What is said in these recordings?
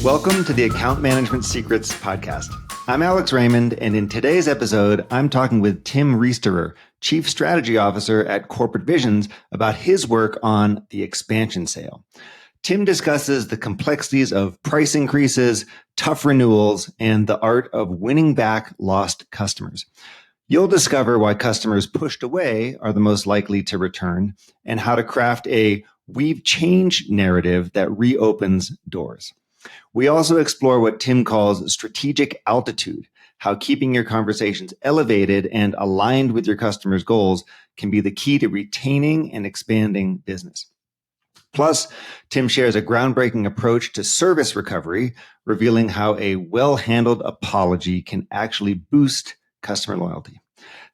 Welcome to the Account Management Secrets podcast. I'm Alex Raymond, and in today's episode, I'm talking with Tim Riesterer, Chief Strategy Officer at Corporate Visions, about his work on the expansion sale. Tim discusses the complexities of price increases, tough renewals, and the art of winning back lost customers. You'll discover why customers pushed away are the most likely to return, and how to craft a "we've changed" narrative that reopens doors. We also explore what Tim calls strategic altitude, how keeping your conversations elevated and aligned with your customers' goals can be the key to retaining and expanding business. Plus, Tim shares a groundbreaking approach to service recovery, revealing how a well-handled apology can actually boost customer loyalty.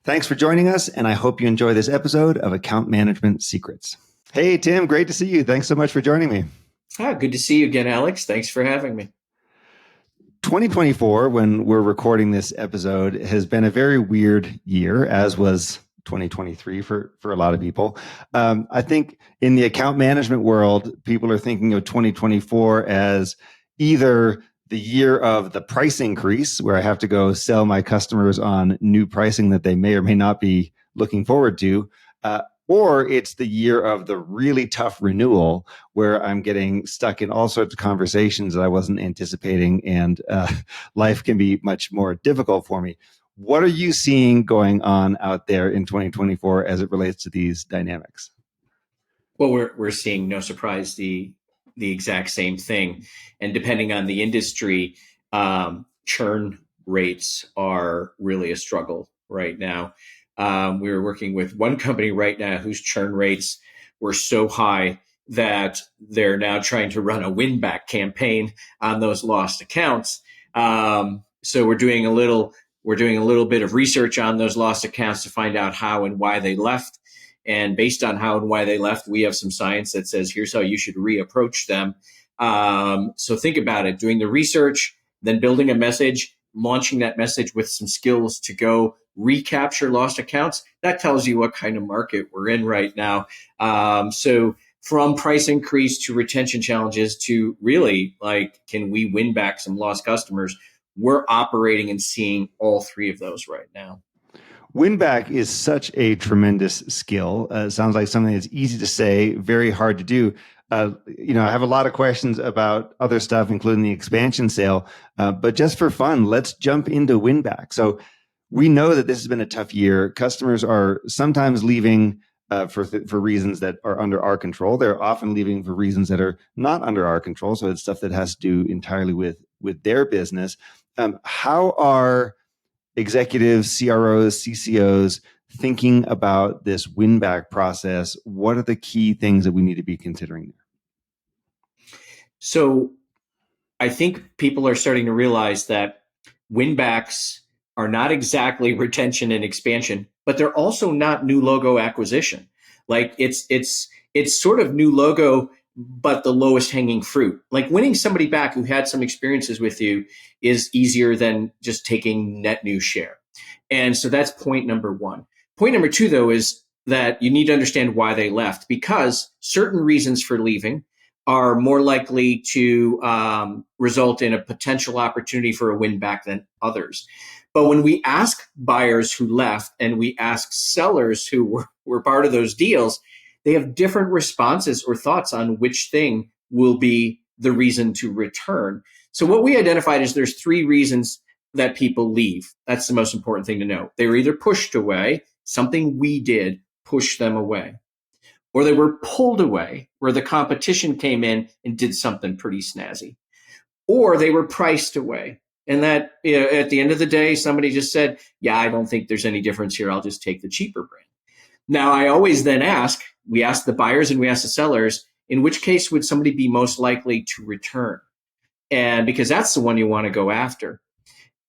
Thanks for joining us, and I hope you enjoy this episode of Account Management Secrets. Hey, Tim, great to see you. Thanks so much for joining me. Good to see you again, Alex. Thanks for having me. 2024, when we're recording this episode, has been a very weird year, as was 2023 for a lot of people. I think in the account management world, people are thinking of 2024 as either the year of the price increase, where I have to go sell my customers on new pricing that they may or may not be looking forward to, or it's the year of the really tough renewal, where I'm getting stuck in all sorts of conversations that I wasn't anticipating, and life can be much more difficult for me. What are you seeing going on out there in 2024 as it relates to these dynamics? Well, we're seeing, no surprise, the exact same thing. And depending on the industry, churn rates are really a struggle right now. We're working with one company right now whose churn rates were so high that they're now trying to run a win-back campaign on those lost accounts. So we're doing a little bit of research on those lost accounts to find out how and why they left. And based on how and why they left, we have some science that says, here's how you should reapproach them. So think about it, doing the research, then building a message, launching that message with some skills to go recapture lost accounts. That tells you what kind of market we're in right now. So from price increase to retention challenges to really, can we win back some lost customers? We're operating and seeing all three of those right now. Win back is such a tremendous skill. Sounds like something that's easy to say, very hard to do. I have a lot of questions about other stuff, including the expansion sale. But just for fun, let's jump into win back. So we know that this has been a tough year. Customers are sometimes leaving for reasons that are under our control. They're often leaving for reasons that are not under our control. So it's stuff that has to do entirely with their business. How are executives, CROs, CCOs thinking about this win-back process? What are the key things that we need to be considering there? So I think people are starting to realize that win-backs are not exactly retention and expansion, but they're also not new logo acquisition. It's sort of new logo, but the lowest hanging fruit. Like winning somebody back who had some experiences with you is easier than just taking net new share. And so that's point number one. Point number two, though, is that you need to understand why they left, because certain reasons for leaving are more likely to result in a potential opportunity for a win back than others. But when we ask buyers who left and we ask sellers who were part of those deals, they have different responses or thoughts on which thing will be the reason to return. So what we identified is there's three reasons that people leave. That's the most important thing to know. They were either pushed away, something we did pushed them away, or they were pulled away, where the competition came in and did something pretty snazzy, or they were priced away. And that, at the end of the day, somebody just said, yeah, I don't think there's any difference here. I'll just take the cheaper brand. Now, I always then we ask the buyers and we ask the sellers, in which case would somebody be most likely to return? And because that's the one you want to go after.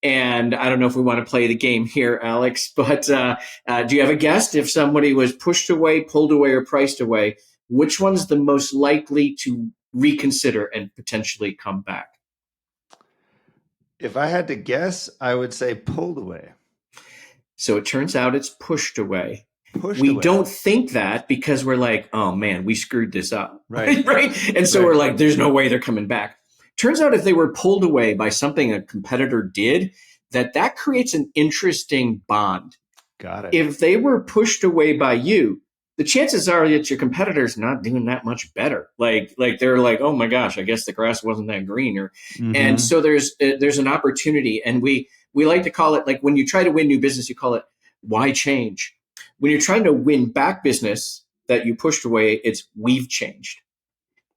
And I don't know if we want to play the game here, Alex, but do you have a guess? If somebody was pushed away, pulled away, or priced away, which one's the most likely to reconsider and potentially come back? If I had to guess, I would say pulled away. So it turns out it's pushed away. We don't think that because we're like, oh man, we screwed this up. Right. Right. And so we're like, there's no way they're coming back. Turns out if they were pulled away by something a competitor did, that creates an interesting bond. Got it. If they were pushed away by you, the chances are that your competitor's not doing that much better. Like they're like, oh my gosh, I guess the grass wasn't that greener. And so there's an opportunity, and we like to call it, like, when you try to win new business, you call it why change. When you're trying to win back business that you pushed away, it's we've changed.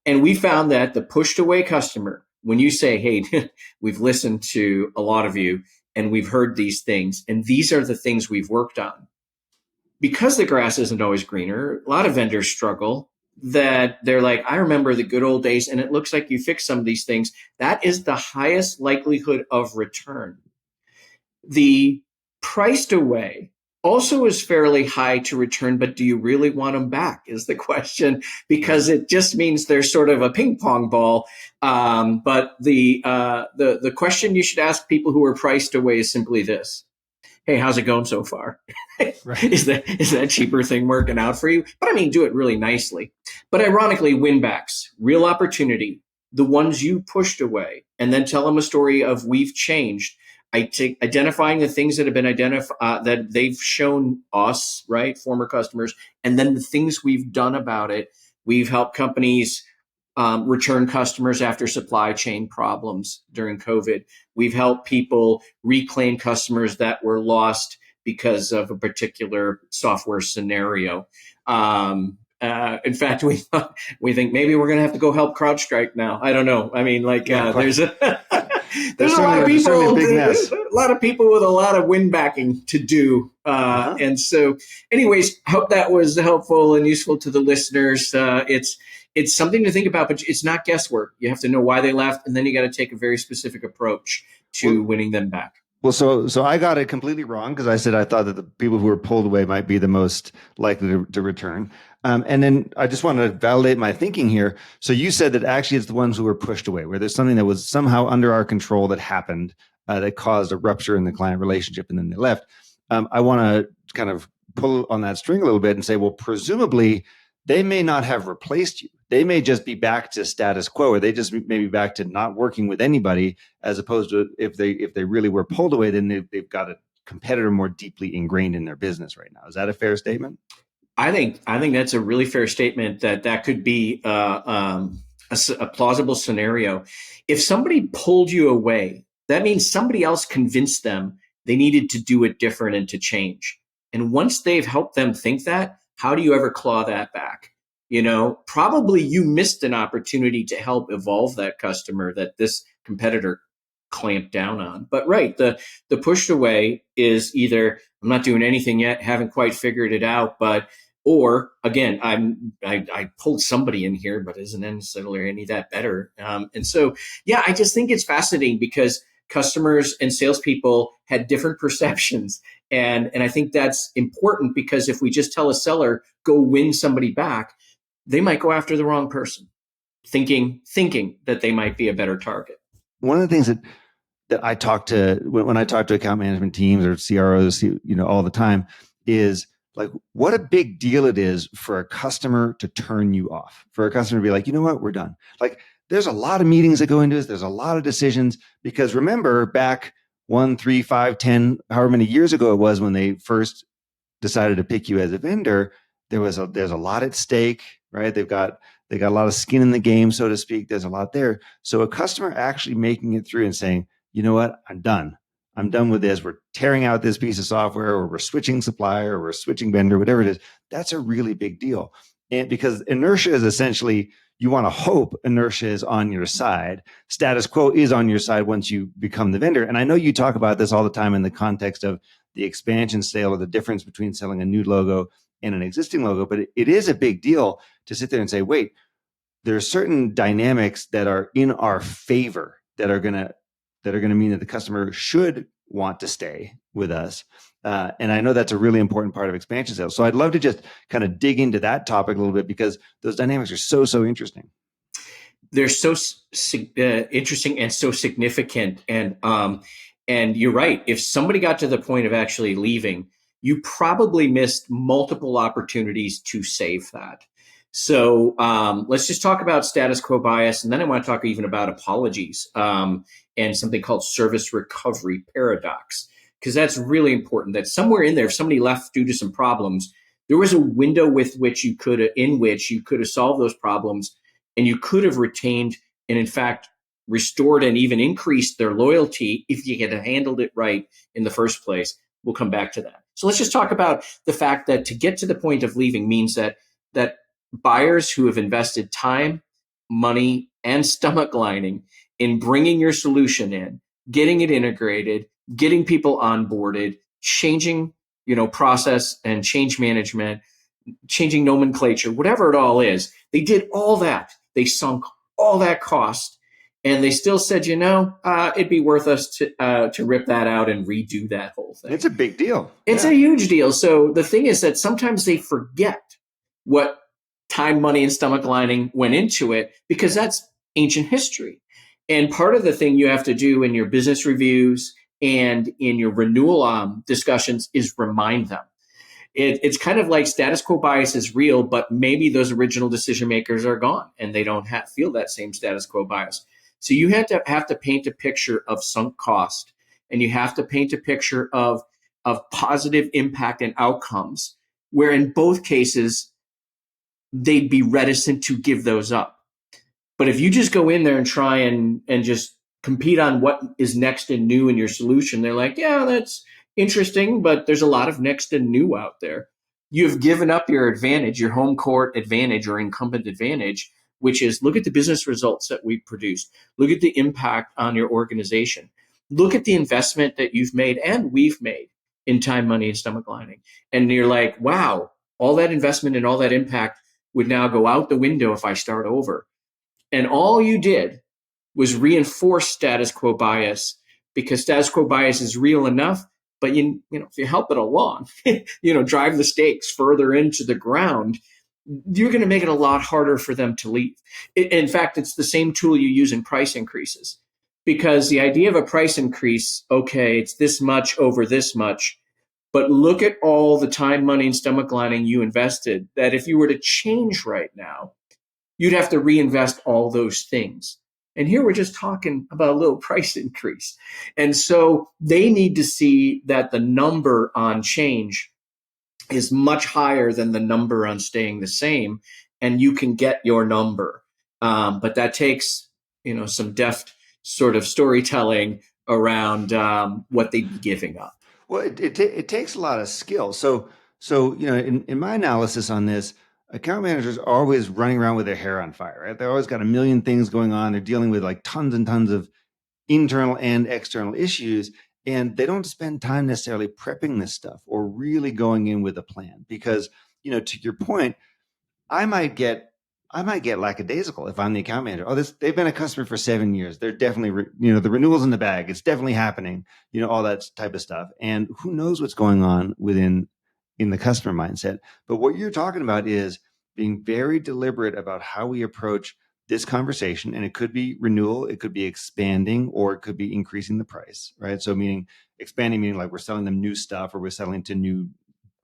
And we found that the pushed away customer, when you say, hey, we've listened to a lot of you and we've heard these things, and these are the things we've worked on. Because the grass isn't always greener, a lot of vendors struggle, that they're like, I remember the good old days, and it looks like you fixed some of these things. That is the highest likelihood of return. The priced away also is fairly high to return, but do you really want them back is the question, because it just means they're sort of a ping pong ball. But the question you should ask people who are priced away is simply this: hey, how's it going so far? Right. Is that cheaper thing working out for you? But I mean, do it really nicely. But ironically, win backs, real opportunity, the ones you pushed away, and then tell them a story of we've changed. I take identifying the things that have been identified, that they've shown us, right, former customers, and then the things we've done about it. We've helped companies return customers after supply chain problems during COVID. We've helped people reclaim customers that were lost because of a particular software scenario. In fact, we think maybe we're going to have to go help CrowdStrike now. I don't know. I mean, like, there's a lot of people, a lot of people with a lot of win backing to do. And so, anyways, hope that was helpful and useful to the listeners. It's something to think about, but it's not guesswork. You have to know why they left, and then you got to take a very specific approach to winning them back. Well, so I got it completely wrong, because I said I thought that the people who were pulled away might be the most likely to return. And then I just want to validate my thinking here. So you said that actually it's the ones who were pushed away, where there's something that was somehow under our control that happened that caused a rupture in the client relationship, and then they left. I want to kind of pull on that string a little bit and say, well, presumably they may not have replaced you. They may just be back to status quo, or they just may be back to not working with anybody, as opposed to if they really were pulled away, then they've got a competitor more deeply ingrained in their business right now. Is that a fair statement? I think that's a really fair statement. That could be a plausible scenario. If somebody pulled you away, that means somebody else convinced them they needed to do it different and to change. And once they've helped them think that, how do you ever claw that back? You know, probably you missed an opportunity to help evolve that customer that this competitor clamped down on. But right, the pushed away is either I'm not doing anything yet, haven't quite figured it out, or again, I pulled somebody in here, but isn't necessarily any that better. And so, yeah, I just think it's fascinating, because customers and salespeople had different perceptions. And I think that's important, because if we just tell a seller, go win somebody back, they might go after the wrong person, thinking that they might be a better target. One of the things that I talk to when I talk to account management teams or CROs, all the time, is like, what a big deal it is for a customer to turn you off, for a customer to be like, you know what, we're done. Like, there's a lot of meetings that go into this. There's a lot of decisions, because remember back 1, 3, 5, 10, however many years ago it was when they first decided to pick you as a vendor, there's a lot at stake, right? They got a lot of skin in the game, so to speak. There's a lot there. So a customer actually making it through and saying, you know what, I'm done with this. We're tearing out this piece of software, or we're switching supplier, or we're switching vendor, whatever it is. That's a really big deal. And because inertia is essentially, you want to hope inertia is on your side. Status quo is on your side once you become the vendor. And I know you talk about this all the time in the context of the expansion sale, or the difference between selling a new logo and an existing logo. But it is a big deal to sit there and say, wait, there are certain dynamics that are in our favor that are going to mean that the customer should want to stay with us. And I know that's a really important part of expansion sales. So I'd love to just kind of dig into that topic a little bit, because those dynamics are so interesting. They're so interesting and so significant. And you're right. If somebody got to the point of actually leaving, you probably missed multiple opportunities to save that. So let's just talk about status quo bias, and then I want to talk even about apologies and something called service recovery paradox, because that's really important. That somewhere in there, if somebody left due to some problems, there was a window in which you could have solved those problems, and you could have retained and in fact restored and even increased their loyalty if you had handled it right in the first place. We'll come back to that. So let's just talk about the fact that to get to the point of leaving means that buyers who have invested time, money, and stomach lining in bringing your solution in, getting it integrated, getting people onboarded, changing, process and change management, changing nomenclature, whatever it all is, they did all that. They sunk all that cost, and they still said, it'd be worth us to rip that out and redo that whole thing. It's a big deal. It's a huge deal. So the thing is that sometimes they forget what time, money, and stomach lining went into it, because that's ancient history. And part of the thing you have to do in your business reviews and in your renewal discussions is remind them. It's kind of like status quo bias is real, but maybe those original decision makers are gone and they don't feel that same status quo bias. So you have to paint a picture of sunk cost, and you have to paint a picture of positive impact and outcomes, where in both cases they'd be reticent to give those up. But if you just go in there and try and just compete on what is next and new in your solution, they're like, yeah, that's interesting, but there's a lot of next and new out there. You've given up your advantage, your home court advantage or incumbent advantage, which is look at the business results that we've produced. Look at the impact on your organization. Look at the investment that you've made and we've made in time, money, and stomach lining. And you're like, wow, all that investment and all that impact would now go out the window if I start over. And all you did was reinforce status quo bias, because status quo bias is real enough. But if you help it along, drive the stakes further into the ground, you're going to make it a lot harder for them to leave. In fact, it's the same tool you use in price increases, because the idea of a price increase, okay, it's this much over this much. But look at all the time, money, and stomach lining you invested, that if you were to change right now, you'd have to reinvest all those things. And here we're just talking about a little price increase. And so they need to see that the number on change is much higher than the number on staying the same, and you can get your number. But that takes, some deft sort of storytelling around what they'd be giving up. Well, it takes a lot of skill. So in my analysis on this, account managers are always running around with their hair on fire, right? They're always got a million things going on. They're dealing with like tons and tons of internal and external issues, and they don't spend time necessarily prepping this stuff or really going in with a plan. Because, to your point, I might get lackadaisical if I'm the account manager. Oh, they've been a customer for 7 years. They're definitely, the renewal's in the bag. It's definitely happening, all that type of stuff. And who knows what's going on in the customer mindset. But what you're talking about is being very deliberate about how we approach this conversation. And it could be renewal, it could be expanding, or it could be increasing the price, right? So expanding meaning like we're selling them new stuff, or we're selling to new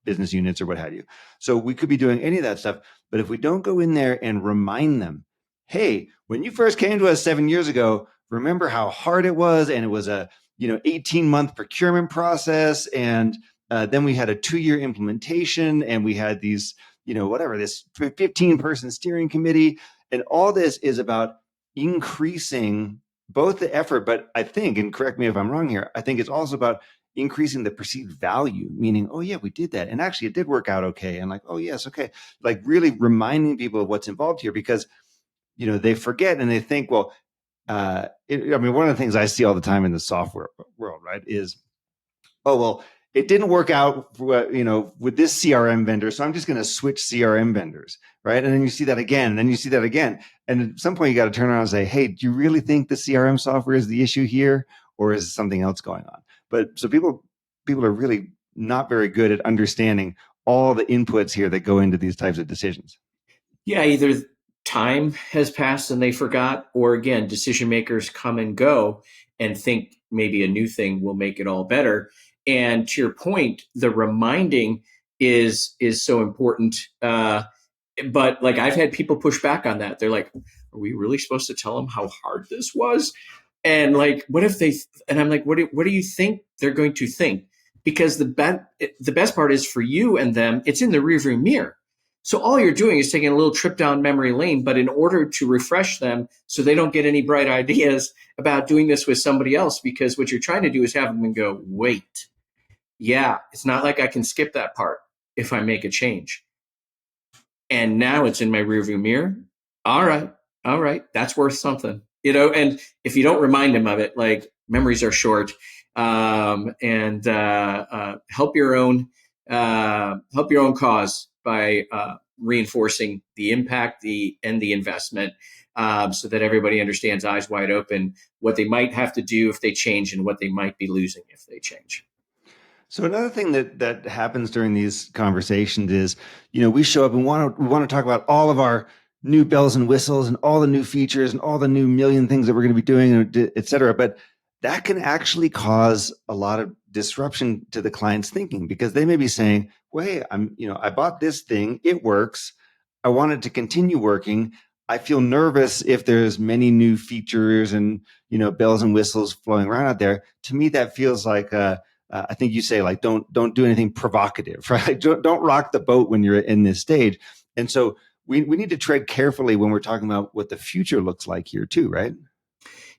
business units or what have you. So we could be doing any of that stuff. But if we don't go in there and remind them, hey, when you first came to us 7 years ago, remember how hard it was, and it was a 18-month procurement process, and then we had a 2-year implementation, and we had these this 15-person steering committee, and all this is about increasing both the effort, but I think, and correct me if I'm wrong here, I think it's also about increasing the perceived value, meaning, oh yeah, we did that, and actually it did work out okay, and like, oh yes, okay, like really reminding people of what's involved here, because they forget and they think, well, one of the things I see all the time in the software world, right, is, oh well, it didn't work out with this CRM vendor, so I'm just going to switch CRM vendors, right? And then you see that again, and then you see that again, and at some point you got to turn around and say, hey, do you really think the CRM software is the issue here, or is something else going on? But so people are really not very good at understanding all the inputs here that go into these types of decisions. Yeah, either time has passed and they forgot, or again, decision makers come and go and think maybe a new thing will make it all better. And to your point, the reminding is so important. But like, I've had people push back on that. They're like, are we really supposed to tell them how hard this was? And like, what if they, and I'm like, what do you think they're going to think? Because the best part is for you and them, it's in the rearview mirror. So all you're doing is taking a little trip down memory lane, but in order to refresh them so they don't get any bright ideas about doing this with somebody else, because what you're trying to do is have them go, wait, yeah, it's not like I can skip that part if I make a change. And now it's in my rearview mirror. All right, that's worth something, And if you don't remind them of it, like, memories are short, and help your own cause by reinforcing the impact, and the investment, so that everybody understands, eyes wide open, what they might have to do if they change and what they might be losing if they change. So another thing that happens during these conversations is, we show up and we want to talk about all of our new bells and whistles and all the new features and all the new million things that we're going to be doing, et cetera. But that can actually cause a lot of disruption to the client's thinking, because they may be saying, well, hey, I bought this thing, it works, I want it to continue working. I feel nervous if there's many new features and, bells and whistles flowing around out there. To me, that feels like I think you say, like, don't do anything provocative, right? Like, don't rock the boat when you're in this stage. And so we need to tread carefully when we're talking about what the future looks like here too, right?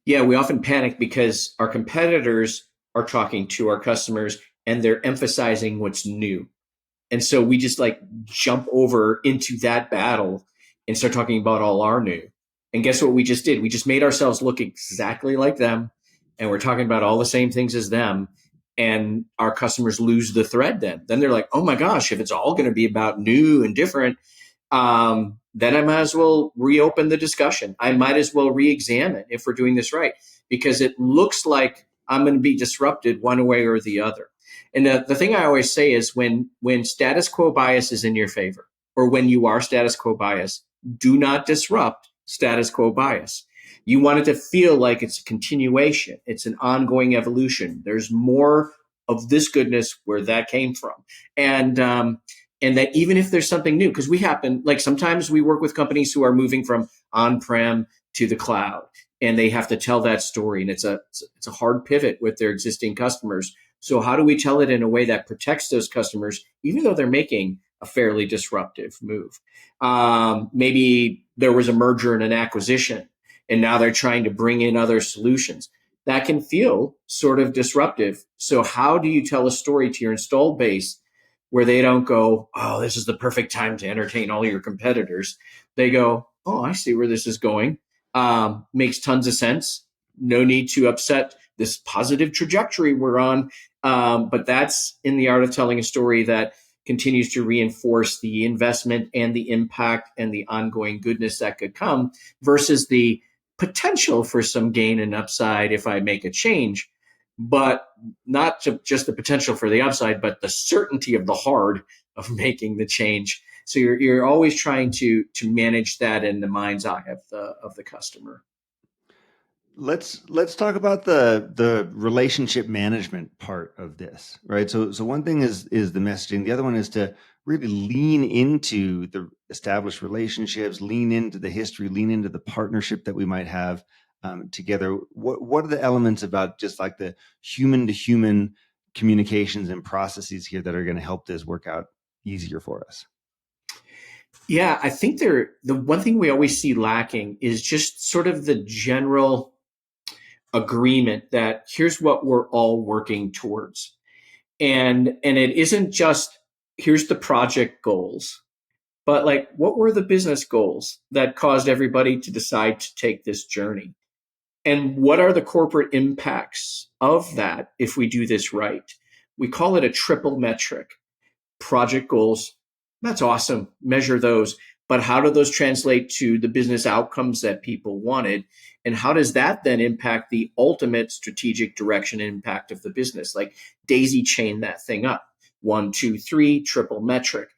Yeah, we often panic because our competitors are talking to our customers and they're emphasizing what's new. And so we just like jump over into that battle and start talking about all our new. And guess what we just did? We just made ourselves look exactly like them. And we're talking about all the same things as them. And our customers lose the thread then. Then they're like, oh my gosh, if it's all going to be about new and different, then I might as well reopen the discussion. I might as well re-examine if we're doing this right, because it looks like I'm going to be disrupted one way or the other. And the thing I always say is when status quo bias is in your favor, or when you are status quo bias, do not disrupt status quo bias. You want it to feel like it's a continuation. It's an ongoing evolution. There's more of this goodness where that came from. And that even if there's something new, because sometimes we work with companies who are moving from on-prem to the cloud, and they have to tell that story. And it's a hard pivot with their existing customers. So how do we tell it in a way that protects those customers, even though they're making a fairly disruptive move? Maybe there was a merger and an acquisition, and now they're trying to bring in other solutions. That can feel sort of disruptive. So how do you tell a story to your installed base where they don't go, oh, this is the perfect time to entertain all your competitors? They go, oh, I see where this is going. Makes tons of sense. No need to upset this positive trajectory we're on. But that's in the art of telling a story that continues to reinforce the investment and the impact and the ongoing goodness that could come, versus the potential for some gain and upside if I make a change, but not just the potential for the upside, but the certainty of the hard of making the change. So you're always trying to manage that in the mind's eye of the customer. Let's talk about the relationship management part of this, right? So one thing is the messaging. The other one is to really lean into the established relationships, lean into the history, lean into the partnership that we might have together. What are the elements about just like the human to human communications and processes here that are going to help this work out easier for us? Yeah, I think the one thing we always see lacking is just sort of the general agreement that here's what we're all working towards. And it isn't just here's the project goals, but like, what were the business goals that caused everybody to decide to take this journey? And what are the corporate impacts of that if we do this right? We call it a triple metric. Project goals, that's awesome. Measure those. But how do those translate to the business outcomes that people wanted? And how does that then impact the ultimate strategic direction and impact of the business? Like, daisy chain that thing up. 1, 2, 3, triple metric.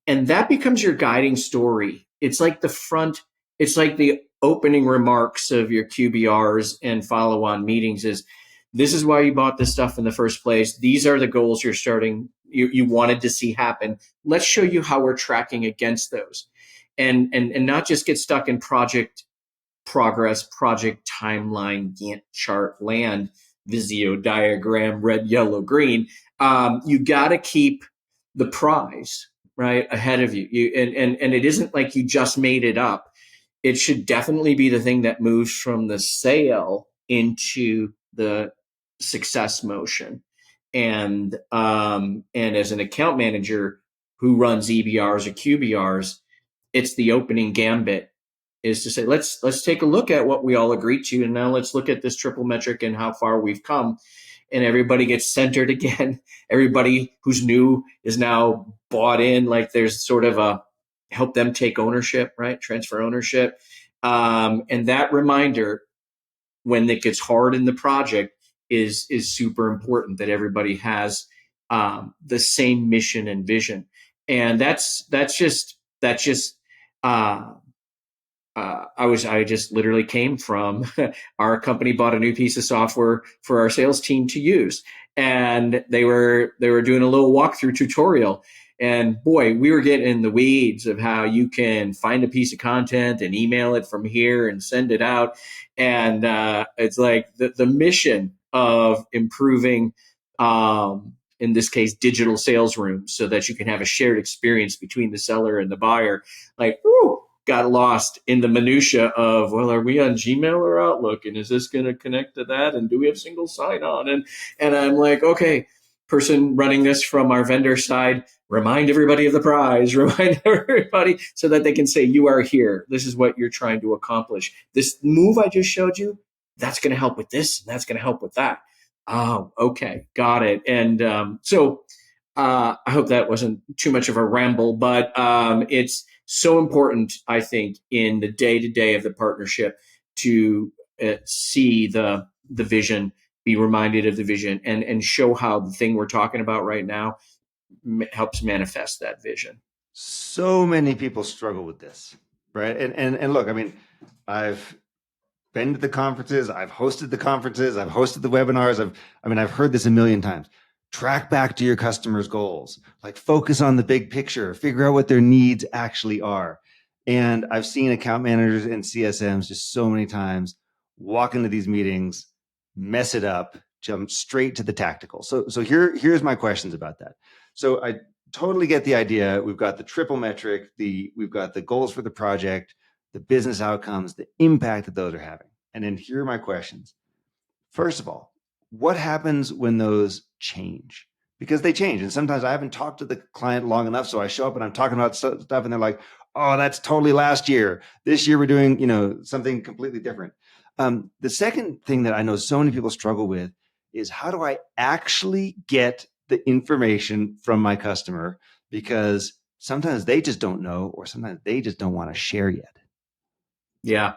And that becomes your guiding story. It's like it's like the opening remarks of your QBRs and follow-on meetings is, this is why you bought this stuff in the first place. These are the goals you wanted to see happen. Let's show you how we're tracking against those. and not just get stuck in project progress, project timeline, Gantt chart, land, Visio diagram, red, yellow, green. You got to keep the prize right ahead of you. And it isn't like you just made it up. It should definitely be the thing that moves from the sale into the success motion. And as an account manager who runs EBRs or QBRs, it's the opening gambit is to say, let's take a look at what we all agreed to, and now let's look at this triple metric and how far we've come. And everybody gets centered again. Everybody who's new is now bought in. Like there's sort of a help them take ownership, right? Transfer ownership. And that reminder when it gets hard in the project is super important, that everybody has the same mission and vision. And that's just I just literally came from our company bought a new piece of software for our sales team to use, and they were doing a little walkthrough tutorial, and boy, we were getting in the weeds of how you can find a piece of content and email it from here and send it out, and it's like the mission of improving. In this case, digital sales rooms, so that you can have a shared experience between the seller and the buyer. Like, whoo, got lost in the minutia of, well, are we on Gmail or Outlook? And is this going to connect to that? And do we have single sign-on? And I'm like, okay, person running this from our vendor side, remind everybody of the prize, remind everybody so that they can say, you are here. This is what you're trying to accomplish. This move I just showed you, that's going to help with this, and that's going to help with that. Oh, okay, got it. And so I hope that wasn't too much of a ramble, but it's so important, I think, in the day-to-day of the partnership to see the vision, be reminded of the vision, and show how the thing we're talking about right now helps manifest that vision. So many people struggle with this, right? And look, I mean, I've been to the conferences, I've hosted the conferences, I've hosted the webinars. I've heard this a million times. Track back to your customers' goals, like focus on the big picture, figure out what their needs actually are. And I've seen account managers and CSMs just so many times walk into these meetings, mess it up, jump straight to the tactical. So here's my questions about that. So I totally get the idea. We've got the triple metric, we've got the goals for the project, the business outcomes, the impact that those are having. And then here are my questions. First of all, what happens when those change? Because they change. And sometimes I haven't talked to the client long enough. So I show up and I'm talking about stuff and they're like, oh, that's totally last year. This year we're doing, something completely different. The second thing that I know so many people struggle with is, how do I actually get the information from my customer? Because sometimes they just don't know, or sometimes they just don't want to share yet. Yeah.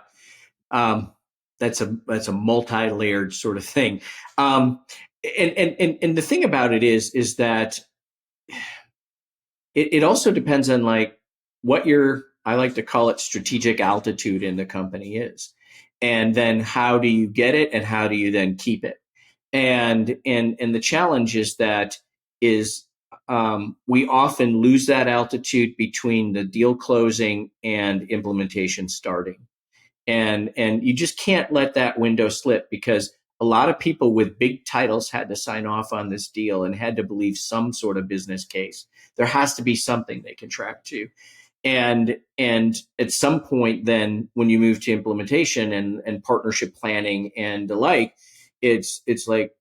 That's a multi-layered sort of thing. And the thing about it is that it also depends on like what I like to call it strategic altitude in the company is. And then how do you get it, and how do you then keep it? And the challenge is we often lose that altitude between the deal closing and implementation starting. And you just can't let that window slip, because a lot of people with big titles had to sign off on this deal and had to believe some sort of business case. There has to be something they can track to. And at some point, then when you move to implementation and partnership planning and the like, it's like,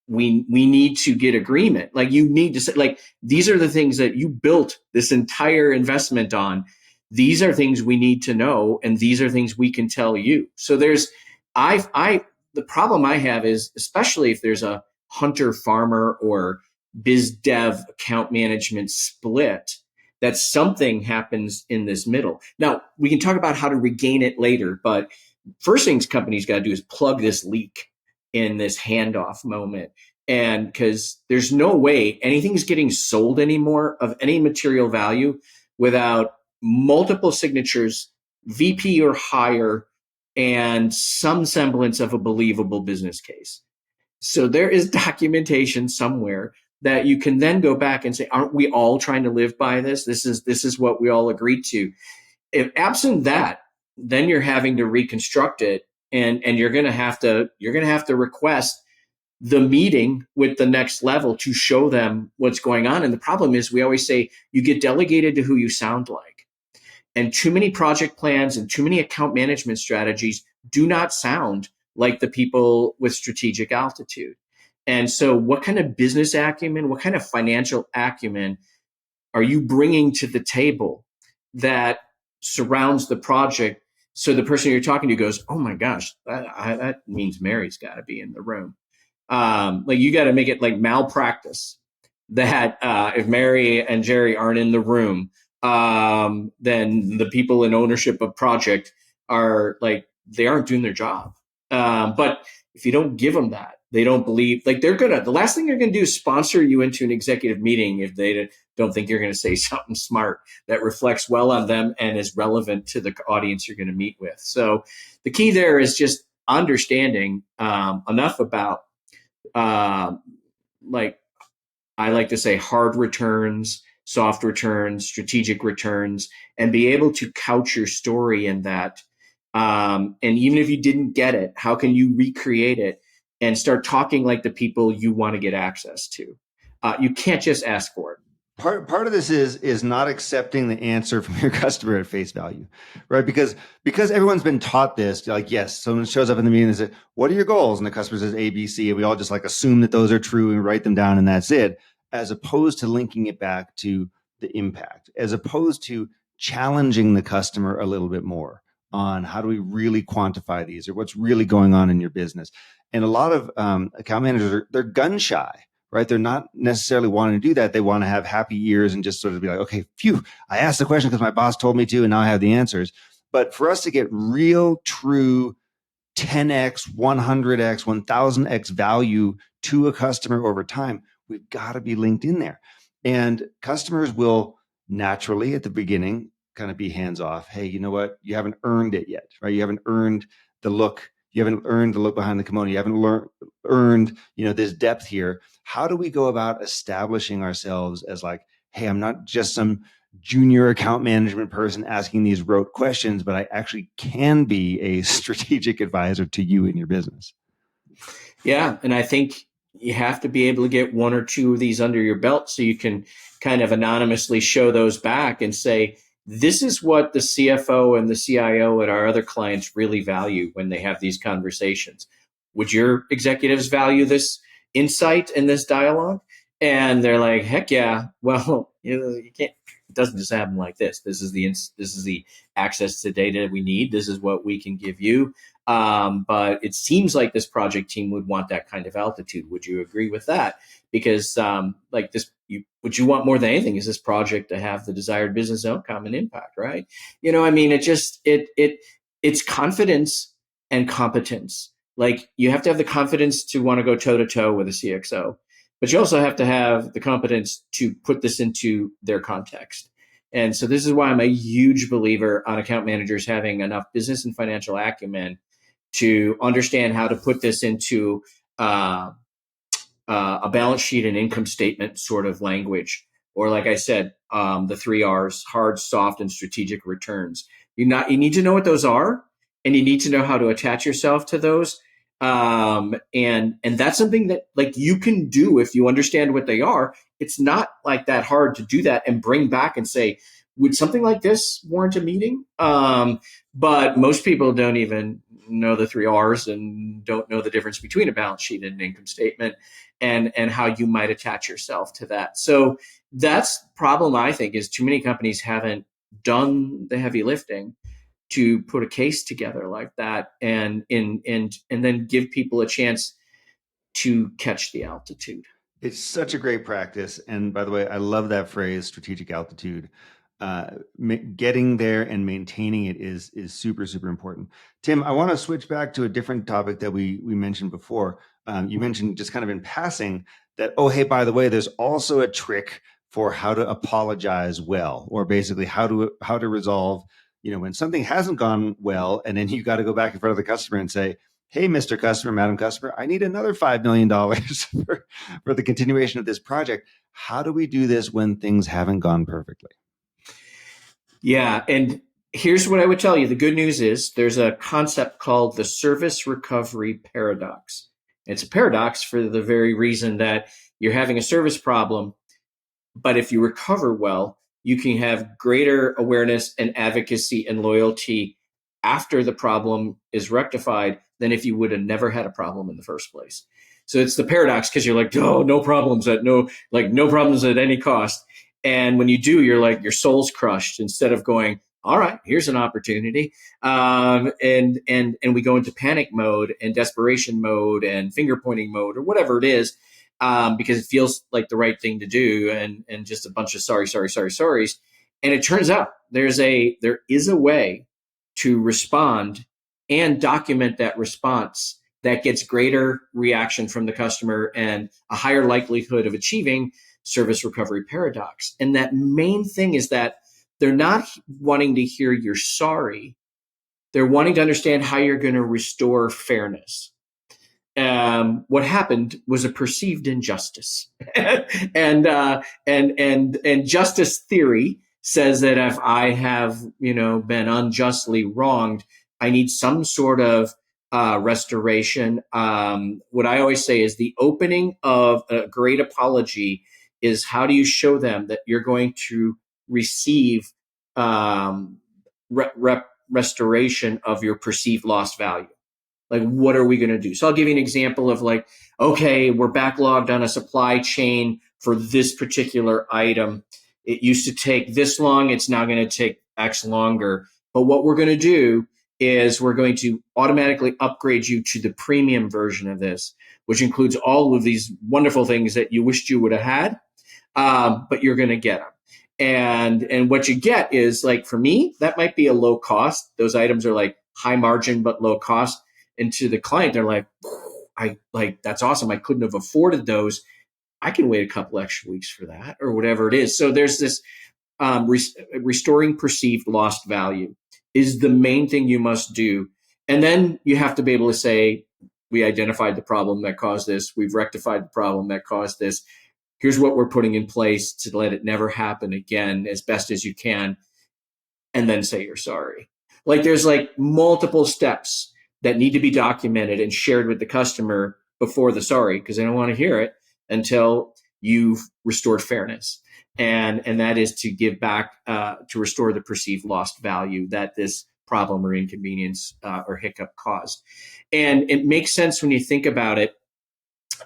we need to get agreement. Like, you need to say, like, these are the things that you built this entire investment on. These are things we need to know, and these are things we can tell you. So the problem I have is, especially if there's a hunter farmer or biz dev account management split, that something happens in this middle. Now, we can talk about how to regain it later, but first things companies got to do is plug this leak in this handoff moment. And because there's no way anything's getting sold anymore of any material value without multiple signatures, VP or higher, and some semblance of a believable business case. So there is documentation somewhere that you can then go back and say, aren't we all trying to live by this? This is what we all agreed to. If absent that, then you're having to reconstruct it, and you're going to have to request the meeting with the next level to show them what's going on. And the problem is, we always say you get delegated to who you sound like. And too many project plans and too many account management strategies do not sound like the people with strategic altitude. And so what kind of business acumen, what kind of financial acumen are you bringing to the table that surrounds the project, so the person you're talking to goes, oh my gosh, that means Mary's got to be in the room. Like, you got to make it like malpractice that if Mary and Jerry aren't in the room, then the people in ownership of project are like, they aren't doing their job. But if you don't give them that, they don't believe, like, the last thing they're going to do is sponsor you into an executive meeting if they don't think you're going to say something smart that reflects well on them and is relevant to the audience you're going to meet with. So the key there is just understanding enough about, like, I like to say, hard returns, soft returns, strategic returns, and be able to couch your story in that. And even if you didn't get it, how can you recreate it and start talking like the people you want to get access to? You can't just ask for it. Part of this is not accepting the answer from your customer at face value, right? Because everyone's been taught this, like, yes, someone shows up in the meeting and says, what are your goals? And the customer says A, B, C, and we all just like assume that those are true and write them down and that's it, as opposed to linking it back to the impact, as opposed to challenging the customer a little bit more on how do we really quantify these, or what's really going on in your business. And a lot of account managers, they're gun shy, right? They're not necessarily wanting to do that. They want to have happy ears and just sort of be like, okay, phew, I asked the question because my boss told me to, and now I have the answers. But for us to get real, true 10x, 100x, 1000x value to a customer over time, we've got to be linked in there. And customers will naturally at the beginning kind of be hands off. Hey, you know what? You haven't earned it yet, right? You haven't earned the look. You haven't earned the look behind the kimono. You haven't earned, this depth here. How do we go about establishing ourselves as like, hey, I'm not just some junior account management person asking these rote questions, but I actually can be a strategic advisor to you in your business? Yeah. And I think you have to be able to get one or two of these under your belt so you can kind of anonymously show those back and say, this is what the CFO and the CIO and our other clients really value when they have these conversations. Would your executives value this insight and this dialogue? And they're like, heck yeah. Well, you can't, it doesn't just happen like this. This is the access to data we need. This is what we can give you. But it seems like this project team would want that kind of altitude. Would you agree with that? Because like this, what you want more than anything is this project to have the desired business outcome and impact, right? I mean, it's confidence and competence. Like, you have to have the confidence to want to go toe to toe with a CXO, but you also have to have the competence to put this into their context. And so this is why I'm a huge believer on account managers having enough business and financial acumen to understand how to put this into a balance sheet and income statement sort of language, or, like I said, the 3 R's: hard, soft, and strategic returns. You need to know what those are, and you need to know how to attach yourself to those. And that's something that, like, you can do if you understand what they are. It's not like that hard to do that and bring back and say, would something like this warrant a meeting? But most people don't even know the 3 R's and don't know the difference between a balance sheet and an income statement, and how you might attach yourself to that. So that's the problem, I think, is too many companies haven't done the heavy lifting to put a case together like that, and then give people a chance to catch the altitude. It's such a great practice. And by the way, I love that phrase, strategic altitude. Getting there and maintaining it is super, super important. Tim, I want to switch back to a different topic that we mentioned before. You mentioned just kind of in passing that, oh, hey, by the way, there's also a trick for how to apologize well, or basically how to resolve, when something hasn't gone well, and then you got to go back in front of the customer and say, hey, Mr. Customer, Madam Customer, I need another $5 million for the continuation of this project. How do we do this when things haven't gone perfectly? Yeah. And here's what I would tell you. The good news is there's a concept called the service recovery paradox. It's a paradox for the very reason that you're having a service problem, but if you recover well, you can have greater awareness and advocacy and loyalty after the problem is rectified than if you would have never had a problem in the first place. So it's the paradox because you're like, oh, no problems no problems at any cost. And when you do, you're like, your soul's crushed instead of going, all right, here's an opportunity. And we go into panic mode and desperation mode and finger pointing mode or whatever it is, because it feels like the right thing to do and just a bunch of sorries. And it turns out there is a way to respond and document that response that gets greater reaction from the customer and a higher likelihood of achieving service recovery paradox. And that main thing is that they're not wanting to hear you're sorry. They're wanting to understand how you're going to restore fairness. What happened was a perceived injustice, and justice theory says that if I have been unjustly wronged, I need some sort of restoration. What I always say is the opening of a great apology is how do you show them that you're going to receive restoration of your perceived lost value. Like, what are we going to do? So I'll give you an example of like, okay, we're backlogged on a supply chain for this particular item. It used to take this long. It's now going to take X longer. But what we're going to do is we're going to automatically upgrade you to the premium version of this, which includes all of these wonderful things that you wished you would have had, but you're going to get them. And what you get is, like, for me, that might be a low cost. Those items are like high margin but low cost. And to the client, they're like, that's awesome. I couldn't have afforded those. I can wait a couple extra weeks for that or whatever it is. So there's this restoring perceived lost value is the main thing you must do. And then you have to be able to say, we identified the problem that caused this. We've rectified the problem that caused this. Here's what we're putting in place to let it never happen again as best as you can. And then say you're sorry. Like, there's like multiple steps that need to be documented and shared with the customer before the sorry, because they don't want to hear it until you've restored fairness. And that is to give back, to restore the perceived lost value that this problem or inconvenience or hiccup caused. And it makes sense when you think about it.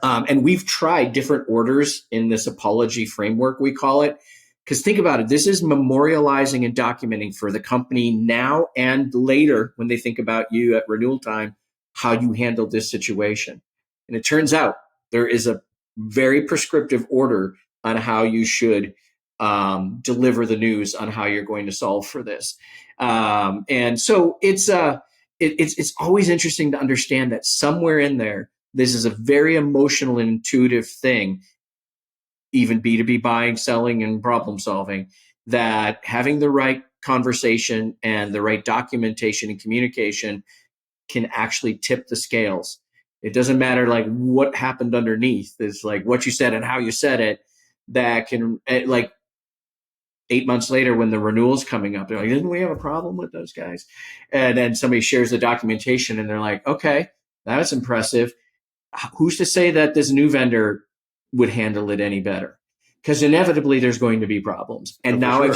And we've tried different orders in this apology framework, we call it. Because think about it, this is memorializing and documenting for the company now and later when they think about you at renewal time, how you handled this situation. And it turns out there is a very prescriptive order on how you should deliver the news on how you're going to solve for this. And so it's always interesting to understand that somewhere in there, this is a very emotional and intuitive thing. Even B2B buying, selling, and problem solving, that having the right conversation and the right documentation and communication can actually tip the scales. It doesn't matter like what happened underneath. It's like what you said and how you said it that can, like 8 months later when the renewal's coming up, they're like, didn't we have a problem with those guys? And then somebody shares the documentation and they're like, okay, that's impressive. Who's to say that this new vendor would handle it any better? Because inevitably there's going to be problems. And now sure.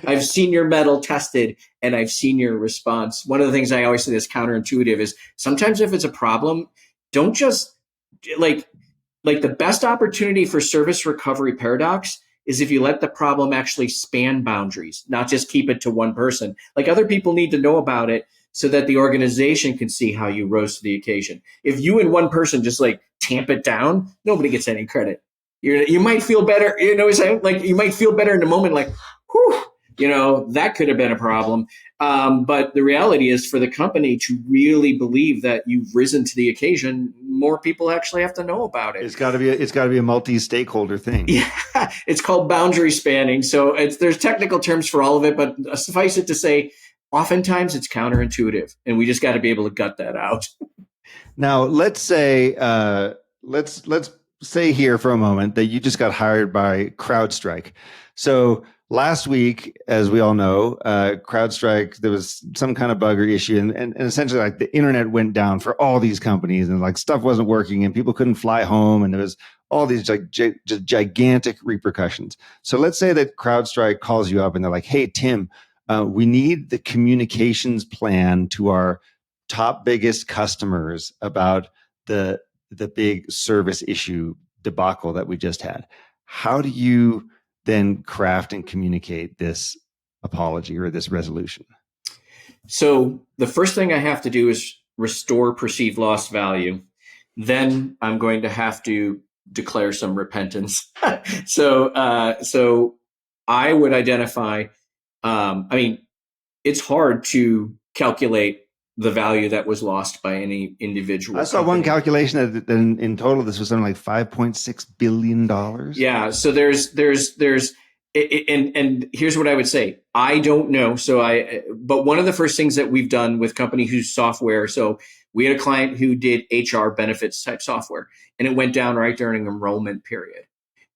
I've seen your metal tested and I've seen your response. One of the things I always say that's counterintuitive is sometimes if it's a problem, don't just like the best opportunity for service recovery paradox is if you let the problem actually span boundaries, not just keep it to one person. Like, other people need to know about it so that the organization can see how you rose to the occasion. If you and one person just like tamp it down, nobody gets any credit. You might feel better, like you might feel better in the moment, like, whew, that could have been a problem. But the reality is, for the company to really believe that you've risen to the occasion, more people actually have to know about it. It's got to be a multi-stakeholder thing. Yeah, it's called boundary spanning. So there's technical terms for all of it, but suffice it to say, oftentimes it's counterintuitive, and we just got to be able to gut that out. Now, let's say here for a moment that you just got hired by CrowdStrike. So last week, as we all know, CrowdStrike, there was some kind of bug or issue, and essentially like the internet went down for all these companies, and like stuff wasn't working, and people couldn't fly home, and there was all these like just gigantic repercussions. So let's say that CrowdStrike calls you up and they're like, "Hey, Tim, we need the communications plan to our top biggest customers about the big service issue debacle that we just had." How do you then craft and communicate this apology or this resolution? So the first thing I have to do is restore perceived lost value. Then I'm going to have to declare some repentance. So I would identify. I mean, it's hard to calculate the value that was lost by any individual. I saw one calculation that in total this was something like $5.6 billion. Yeah. So and here's what I would say. I don't know. But one of the first things that we've done with company whose software, so we had a client who did HR benefits type software, and it went down right during enrollment period.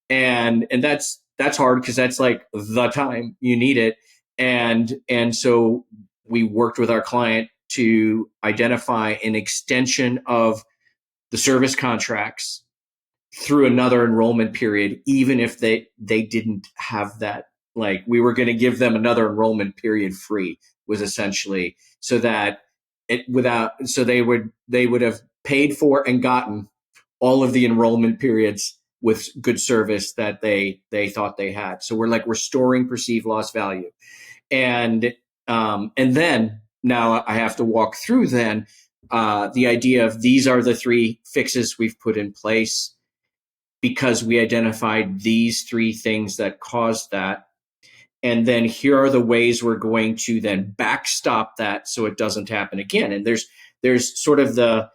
And that's hard because that's like the time you need it. And so we worked with our client to identify an extension of the service contracts through another enrollment period, even if they didn't have that. Like, we were going to give them another enrollment period free, was essentially, so that they would have paid for and gotten all of the enrollment periods with good service that they thought they had. So we're like restoring perceived lost value. And then now I have to walk through then the idea of these are the three fixes we've put in place because we identified these three things that caused that. And then here are the ways we're going to then backstop that so it doesn't happen again. And there's sort of the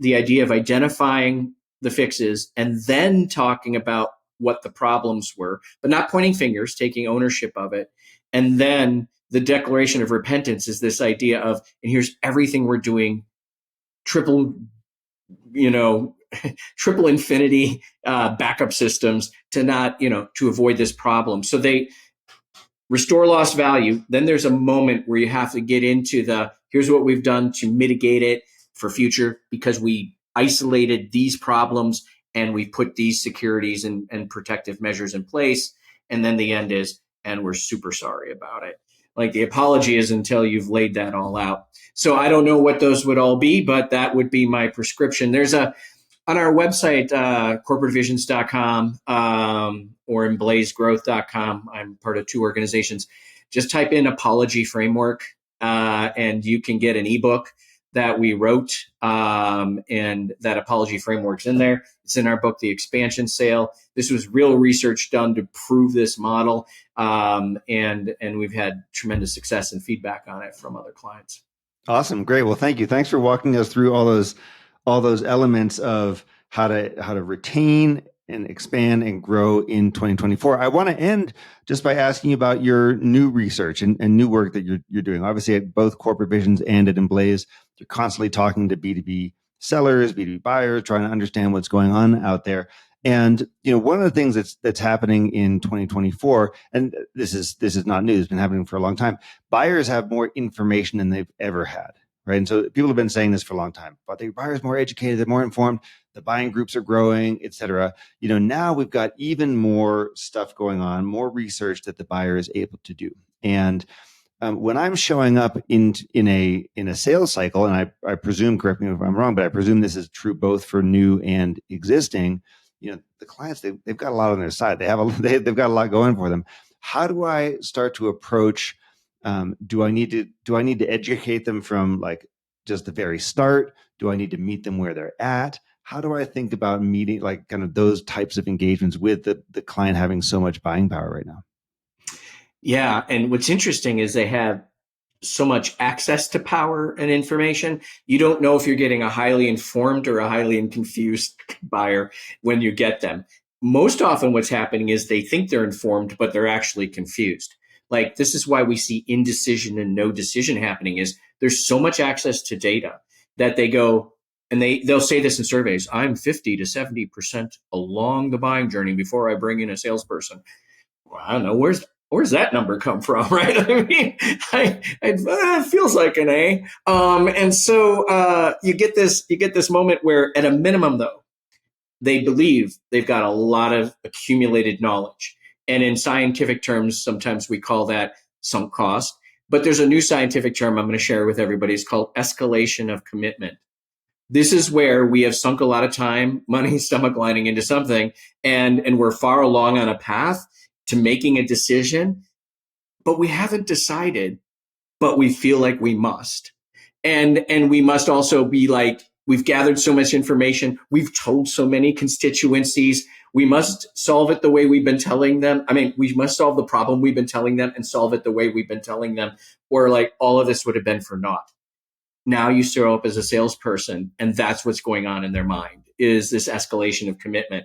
idea of identifying the fixes and then talking about what the problems were, but not pointing fingers, taking ownership of it. And then the declaration of repentance is this idea of, and here's everything we're doing, triple infinity backup systems to avoid this problem. So they restore lost value. Then there's a moment where you have to get into here's what we've done to mitigate it for future, because we isolated these problems and we put these securities and protective measures in place. And then the end is, and we're super sorry about it. Like, the apology is until you've laid that all out. So I don't know what those would all be, but that would be my prescription. There's on our website, corporatevisions.com or emblazegrowth.com. I'm part of two organizations. Just type in apology framework and you can get an ebook that we wrote, and that apology framework's in there. It's in our book, The Expansion Sale. This was real research done to prove this model, and we've had tremendous success and feedback on it from other clients. Awesome, great. Well, thank you. Thanks for walking us through all those elements of how to retain and expand and grow in 2024. I want to end just by asking you about your new research and new work that you're doing. Obviously, at both Corporate Visions and at Emblaze, you're constantly talking to B2B sellers, B2B buyers, trying to understand what's going on out there. And one of the things that's happening in 2024, and this is not new, it's been happening for a long time. Buyers have more information than they've ever had, right? And so people have been saying this for a long time, but the buyers more educated, they're more informed, the buying groups are growing, et cetera. Now we've got even more stuff going on, more research that the buyer is able to do. And when I'm showing up in a sales cycle, and I presume, correct me if I'm wrong, but I presume this is true both for new and existing. The clients, they've got a lot on their side. They've got a lot going for them. How do I start to approach? Do I need to educate them from like just the very start? Do I need to meet them where they're at? How do I think about meeting, like, kind of those types of engagements with the client having so much buying power right now? Yeah. And what's interesting is they have so much access to power and information. You don't know if you're getting a highly informed or a highly confused buyer when you get them. Most often what's happening is they think they're informed, but they're actually confused. Like, this is why we see indecision and no decision happening, is there's so much access to data. that they go, and they'll say this in surveys, I'm 50 to 70% along the buying journey before I bring in a salesperson. Well, I don't know, where's that number come from, right? I mean, it feels like an A. And so you get this moment where, at a minimum, though, they believe they've got a lot of accumulated knowledge. And in scientific terms, sometimes we call that sunk cost. But there's a new scientific term I'm going to share with everybody. It's called escalation of commitment. This is where we have sunk a lot of time, money, stomach lining into something, and we're far along on a path to making a decision, but we haven't decided, but we feel like we must. And we must also be like, we've gathered so much information, we've told so many constituencies, we must solve it the way we've been telling them. I mean, we must solve the problem we've been telling them and solve it the way we've been telling them, or like all of this would have been for naught. Now you show up as a salesperson, and that's what's going on in their mind, is this escalation of commitment.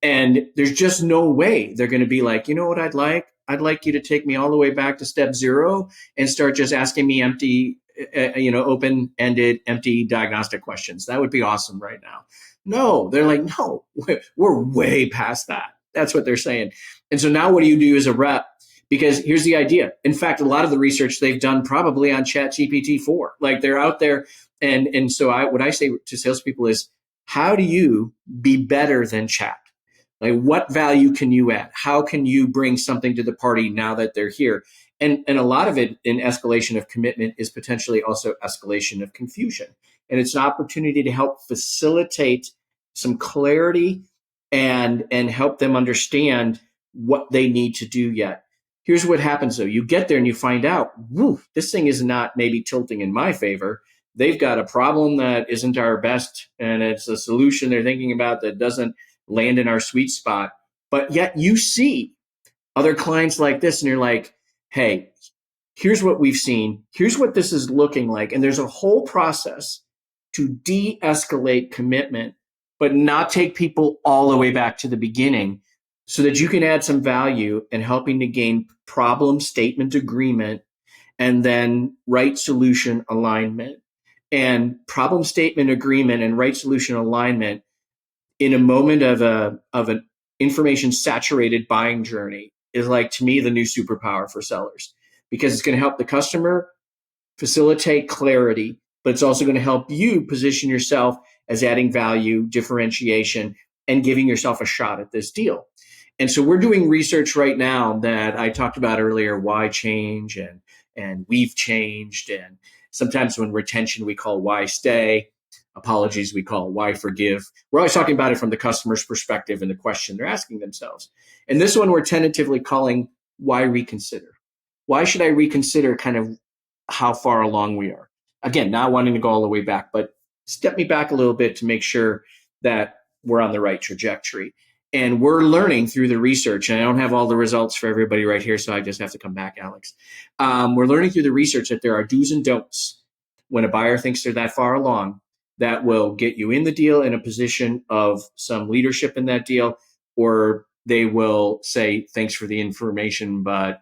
And there's just no way they're going to be like, you know what I'd like? I'd like you to take me all the way back to step 0 and start just asking me empty, open-ended, empty diagnostic questions. That would be awesome right now. No, they're like, no, we're way past that. That's what they're saying. And so now what do you do as a rep? Because here's the idea. In fact, a lot of the research they've done probably on ChatGPT-4, like they're out there. And so what I say to salespeople is, how do you be better than chat? Like, what value can you add? How can you bring something to the party now that they're here? And a lot of it in escalation of commitment is potentially also escalation of confusion. And it's an opportunity to help facilitate some clarity and help them understand what they need to do yet. Here's what happens, though. You get there and you find out, woo, this thing is not maybe tilting in my favor. They've got a problem that isn't our best, and it's a solution they're thinking about that doesn't land in our sweet spot. But yet you see other clients like this, and you're like, hey, here's what we've seen. Here's what this is looking like. And there's a whole process to de-escalate commitment, but not take people all the way back to the beginning, so that you can add some value in helping to gain problem statement agreement and then right solution alignment. And problem statement agreement and right solution alignment in a moment of an information saturated buying journey is, like, to me, the new superpower for sellers, because it's going to help the customer facilitate clarity, but it's also going to help you position yourself as adding value, differentiation, and giving yourself a shot at this deal. And so we're doing research right now that I talked about earlier, why change, and we've changed. And sometimes when retention, we call why stay. Apologies, we call why forgive. We're always talking about it from the customer's perspective and the question they're asking themselves. And this one we're tentatively calling why reconsider. Why should I reconsider kind of how far along we are? Again, not wanting to go all the way back, but step me back a little bit to make sure that we're on the right trajectory. And we're learning through the research, and I don't have all the results for everybody right here, so I just have to come back, Alex. We're learning through the research that there are do's and don'ts when a buyer thinks they're that far along that will get you in the deal in a position of some leadership in that deal, or they will say, thanks for the information, but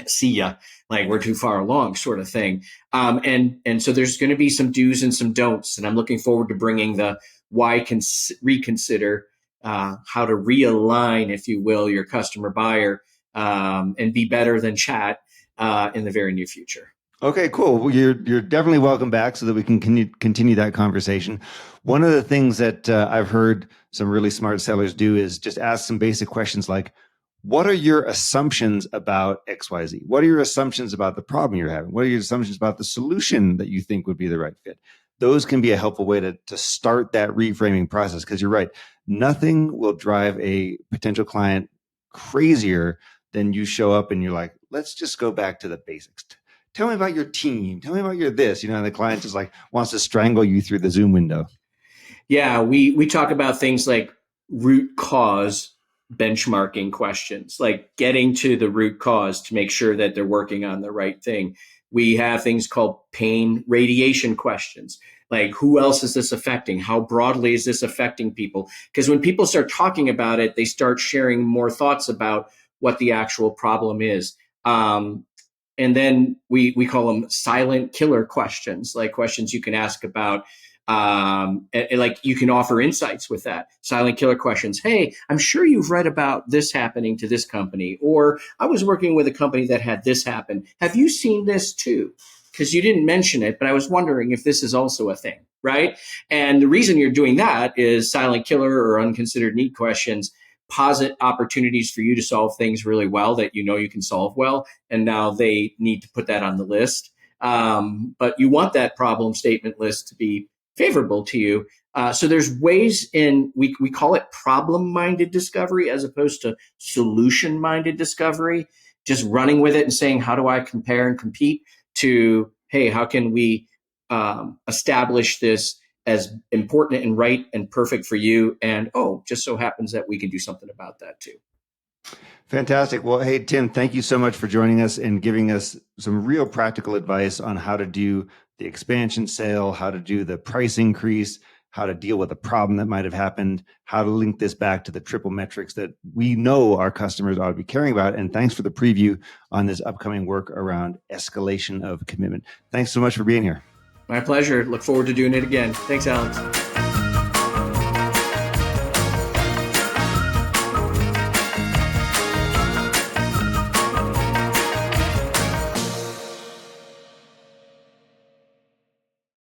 see ya, like we're too far along, sort of thing. And so there's going to be some do's and some don'ts, and I'm looking forward to bringing the why reconsider, how to realign, if you will, your customer buyer, and be better than chat in the very near future. Okay, cool. Well, you're definitely welcome back so that we can continue that conversation. One of the things that I've heard some really smart sellers do is just ask some basic questions like, what are your assumptions about XYZ? What are your assumptions about the problem you're having? What are your assumptions about the solution that you think would be the right fit? Those can be a helpful way to start that reframing process, because you're right. Nothing will drive a potential client crazier than you show up and you're like, let's just go back to the basics. Tell me about your team. Tell me about your this. And the client just like wants to strangle you through the Zoom window. Yeah, we talk about things like root cause benchmarking questions, like getting to the root cause to make sure that they're working on the right thing. We have things called pain radiation questions, like who else is this affecting? How broadly is this affecting people? Because when people start talking about it, they start sharing more thoughts about what the actual problem is. And then we call them silent killer questions, like questions you can ask about, like you can offer insights with that. Silent killer questions. Hey, I'm sure you've read about this happening to this company, or I was working with a company that had this happen. Have you seen this too? Because you didn't mention it, but I was wondering if this is also a thing, right? And the reason you're doing that is silent killer or unconsidered need questions posit opportunities for you to solve things really well that you know you can solve well. And now they need to put that on the list. But you want that problem statement list to be favorable to you. So there's ways we call it problem-minded discovery as opposed to solution-minded discovery, just running with it and saying, how do I compare and compete to, hey, how can we establish this as important and right and perfect for you? And, just so happens that we can do something about that too. Fantastic. Well, hey, Tim, thank you so much for joining us and giving us some real practical advice on how to do the expansion sale, how to do the price increase, how to deal with a problem that might have happened, how to link this back to the triple metrics that we know our customers ought to be caring about. And thanks for the preview on this upcoming work around escalation of commitment. Thanks so much for being here. My pleasure. Look forward to doing it again. Thanks, Alex.